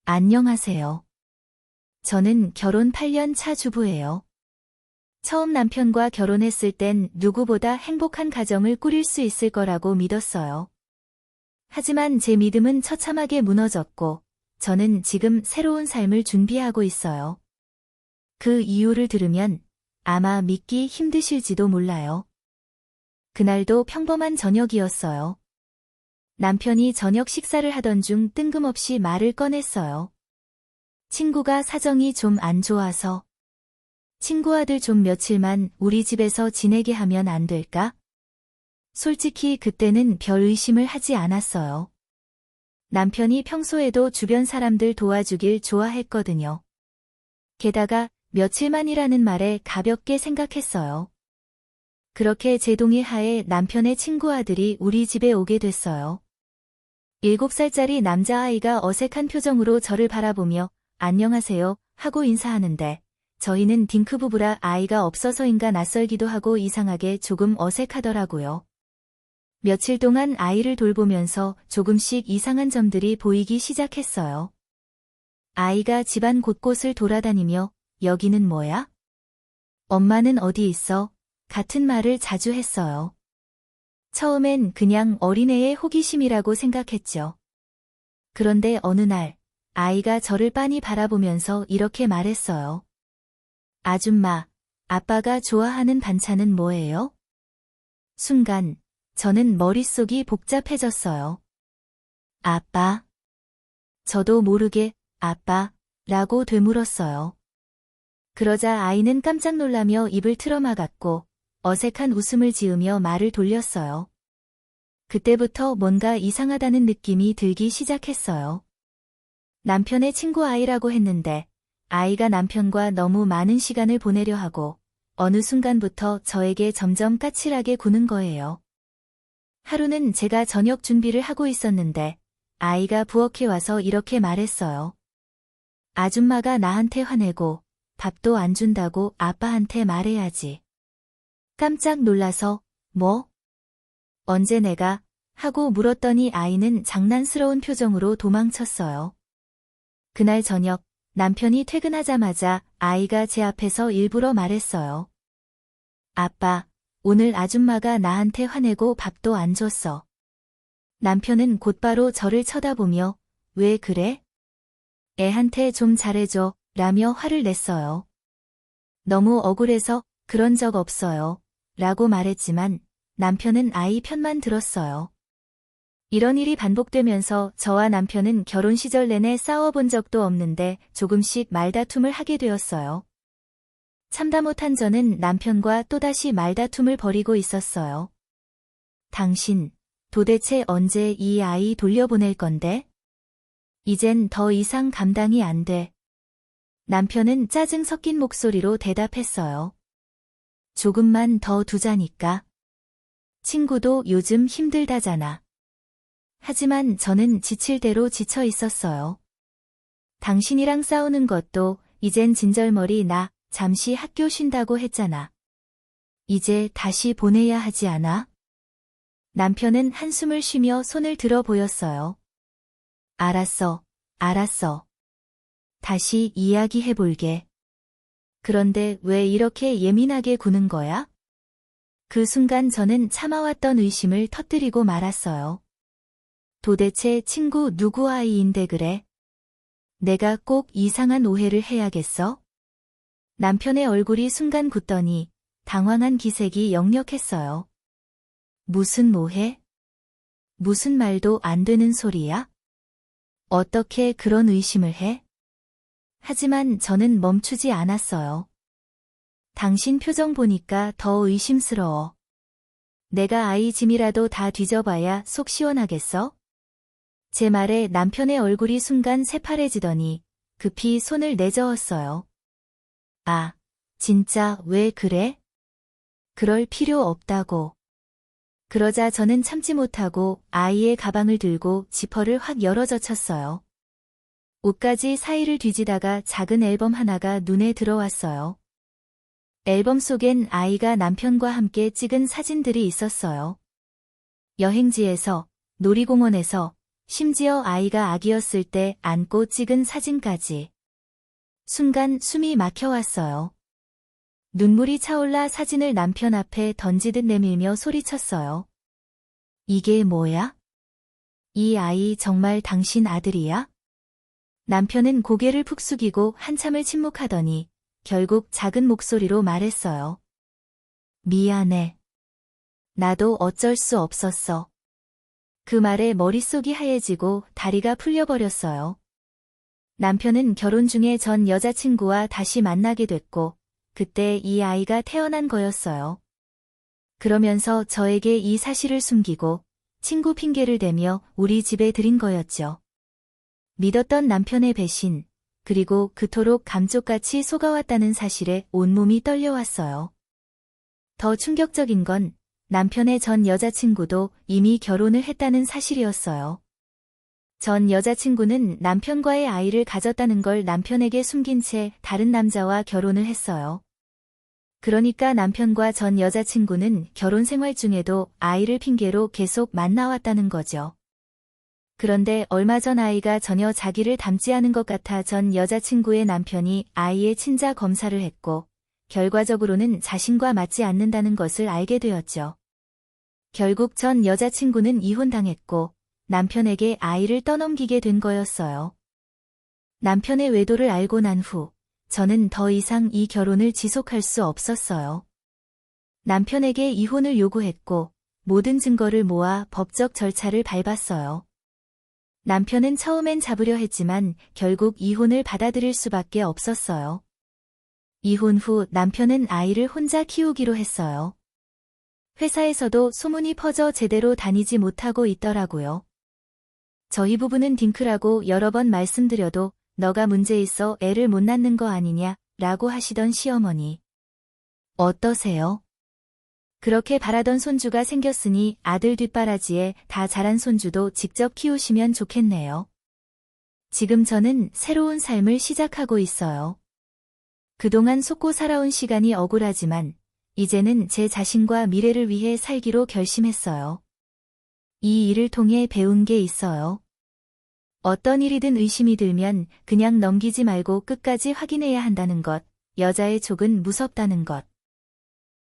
안녕하세요. 저는 결혼 8년 차 주부예요. 처음 남편과 결혼했을 땐 누구보다 행복한 가정을 꾸릴 수 있을 거라고 믿었어요. 하지만 제 믿음은 처참하게 무너졌고, 저는 지금 새로운 삶을 준비하고 있어요. 그 이유를 들으면 아마 믿기 힘드실지도 몰라요. 그날도 평범한 저녁이었어요. 남편이 저녁 식사를 하던 중 뜬금없이 말을 꺼냈어요. 친구가 사정이 좀 안 좋아서. 친구 아들 좀 며칠만 우리 집에서 지내게 하면 안 될까? 솔직히 그때는 별 의심을 하지 않았어요. 남편이 평소에도 주변 사람들 도와주길 좋아했거든요. 게다가 며칠만이라는 말에 가볍게 생각했어요. 그렇게 제 동의 하에 남편의 친구 아들이 우리 집에 오게 됐어요. 7살짜리 남자아이가 어색한 표정으로 저를 바라보며 안녕하세요 하고 인사하는데 저희는 딩크 부부라 아이가 없어서인가 낯설기도 하고 이상하게 조금 어색하더라고요. 며칠 동안 아이를 돌보면서 조금씩 이상한 점들이 보이기 시작했어요. 아이가 집안 곳곳을 돌아다니며 여기는 뭐야? 엄마는 어디 있어? 같은 말을 자주 했어요. 처음엔 그냥 어린애의 호기심이라고 생각했죠. 그런데 어느 날 아이가 저를 빤히 바라보면서 이렇게 말했어요. 아줌마, 아빠가 좋아하는 반찬은 뭐예요? 순간 저는 머릿속이 복잡해졌어요. 아빠. 저도 모르게 아빠라고 되물었어요. 그러자 아이는 깜짝 놀라며 입을 틀어막았고 어색한 웃음을 지으며 말을 돌렸어요. 그때부터 뭔가 이상하다는 느낌이 들기 시작했어요. 남편의 친구 아이라고 했는데 아이가 남편과 너무 많은 시간을 보내려 하고 어느 순간부터 저에게 점점 까칠하게 구는 거예요. 하루는 제가 저녁 준비를 하고 있었는데 아이가 부엌에 와서 이렇게 말했어요. 아줌마가 나한테 화내고 밥도 안 준다고 아빠한테 말해야지. 깜짝 놀라서 뭐? 언제 내가? 하고 물었더니 아이는 장난스러운 표정으로 도망쳤어요. 그날 저녁 남편이 퇴근하자마자 아이가 제 앞에서 일부러 말했어요. 아빠, 오늘 아줌마가 나한테 화내고 밥도 안 줬어. 남편은 곧바로 저를 쳐다보며 왜 그래? 애한테 좀 잘해줘 라며 화를 냈어요. 너무 억울해서 그런 적 없어요 라고 말했지만 남편은 아이 편만 들었어요. 이런 일이 반복되면서 저와 남편은 결혼 시절 내내 싸워본 적도 없는데 조금씩 말다툼을 하게 되었어요. 참다 못한 저는 남편과 또다시 말다툼을 벌이고 있었어요. 당신, 도대체 언제 이 아이 돌려보낼 건데? 이젠 더 이상 감당이 안 돼. 남편은 짜증 섞인 목소리로 대답했어요. 조금만 더 두자니까. 친구도 요즘 힘들다잖아. 하지만 저는 지칠 대로 지쳐 있었어요. 당신이랑 싸우는 것도 이젠 진절머리 나 잠시 학교 쉰다고 했잖아. 이제 다시 보내야 하지 않아? 남편은 한숨을 쉬며 손을 들어 보였어요. 알았어, 알았어. 다시 이야기해볼게. 그런데 왜 이렇게 예민하게 구는 거야? 그 순간 저는 참아왔던 의심을 터뜨리고 말았어요. 도대체 친구 누구 아이인데 그래? 내가 꼭 이상한 오해를 해야겠어? 남편의 얼굴이 순간 굳더니 당황한 기색이 역력했어요. 무슨 오해? 무슨 말도 안 되는 소리야? 어떻게 그런 의심을 해? 하지만 저는 멈추지 않았어요. 당신 표정 보니까 더 의심스러워. 내가 아이 짐이라도 다 뒤져봐야 속 시원하겠어? 제 말에 남편의 얼굴이 순간 새파래지더니 급히 손을 내저었어요. 아, 진짜 왜 그래? 그럴 필요 없다고. 그러자 저는 참지 못하고 아이의 가방을 들고 지퍼를 확 열어젖혔어요. 옷가지 사이를 뒤지다가 작은 앨범 하나가 눈에 들어왔어요. 앨범 속엔 아이가 남편과 함께 찍은 사진들이 있었어요. 여행지에서, 놀이공원에서, 심지어 아이가 아기였을 때 안고 찍은 사진까지. 순간 숨이 막혀왔어요. 눈물이 차올라 사진을 남편 앞에 던지듯 내밀며 소리쳤어요. 이게 뭐야? 이 아이 정말 당신 아들이야? 남편은 고개를 푹 숙이고 한참을 침묵하더니 결국 작은 목소리로 말했어요. 미안해. 나도 어쩔 수 없었어. 그 말에 머릿속이 하얘지고 다리가 풀려버렸어요. 남편은 결혼 중에 전 여자친구와 다시 만나게 됐고, 그때 이 아이가 태어난 거였어요. 그러면서 저에게 이 사실을 숨기고 친구 핑계를 대며 우리 집에 들인 거였죠. 믿었던 남편의 배신, 그리고 그토록 감쪽같이 속아왔다는 사실에 온몸이 떨려왔어요. 더 충격적인 건 남편의 전 여자친구도 이미 결혼을 했다는 사실이었어요. 전 여자친구는 남편과의 아이를 가졌다는 걸 남편에게 숨긴 채 다른 남자와 결혼을 했어요. 그러니까 남편과 전 여자친구는 결혼 생활 중에도 아이를 핑계로 계속 만나왔다는 거죠. 그런데 얼마 전 아이가 전혀 자기를 닮지 않은 것 같아 전 여자친구의 남편이 아이의 친자 검사를 했고, 결과적으로는 자신과 맞지 않는다는 것을 알게 되었죠. 결국 전 여자친구는 이혼당했고, 남편에게 아이를 떠넘기게 된 거였어요. 남편의 외도를 알고 난 후, 저는 더 이상 이 결혼을 지속할 수 없었어요. 남편에게 이혼을 요구했고, 모든 증거를 모아 법적 절차를 밟았어요. 남편은 처음엔 잡으려 했지만 결국 이혼을 받아들일 수밖에 없었어요. 이혼 후 남편은 아이를 혼자 키우기로 했어요. 회사에서도 소문이 퍼져 제대로 다니지 못하고 있더라고요. 저희 부부는 딩크라고 여러 번 말씀드려도 너가 문제 있어 애를 못 낳는 거 아니냐 라고 하시던 시어머니. 어떠세요? 그렇게 바라던 손주가 생겼으니 아들 뒷바라지에 다 자란 손주도 직접 키우시면 좋겠네요. 지금 저는 새로운 삶을 시작하고 있어요. 그동안 속고 살아온 시간이 억울하지만 이제는 제 자신과 미래를 위해 살기로 결심했어요. 이 일을 통해 배운 게 있어요. 어떤 일이든 의심이 들면 그냥 넘기지 말고 끝까지 확인해야 한다는 것, 여자의 촉은 무섭다는 것.